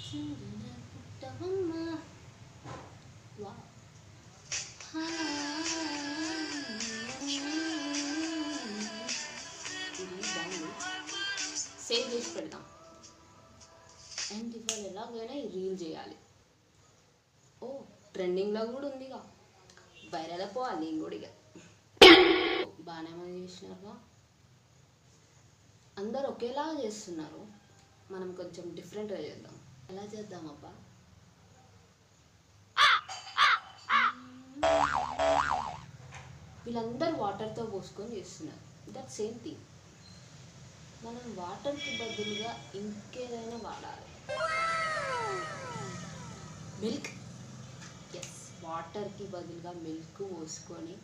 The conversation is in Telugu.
చూడన పుట్టవమ్మ. వావ్. ఇది బాగుంది. సేవ్ చేసి పెడదాం. అండ్ ఇవాళ ఎలాగైనా ఈ రీల్ చేయాలి. ఓ ట్రెండింగ్లో కూడా ఉందిగా, వైరల్ అయిపోవాలి నేను కూడా. ఇక బాగానే మంది చేసినారుగా, అందరు ఒకేలాగా చేస్తున్నారు, మనం కొంచెం డిఫరెంట్గా చేద్దాం. ఎలా చేద్దామబ్బా? వీళ్ళందరూ వాటర్తో పోసుకొని చేస్తున్నారు, దట్ సేమ్ థింగ్. మనం వాటర్కి బదులుగా ఇంకేదైనా వాడాలి. మిల్క్. ఎస్, వాటర్కి బదులుగా మిల్క్ పోసుకొని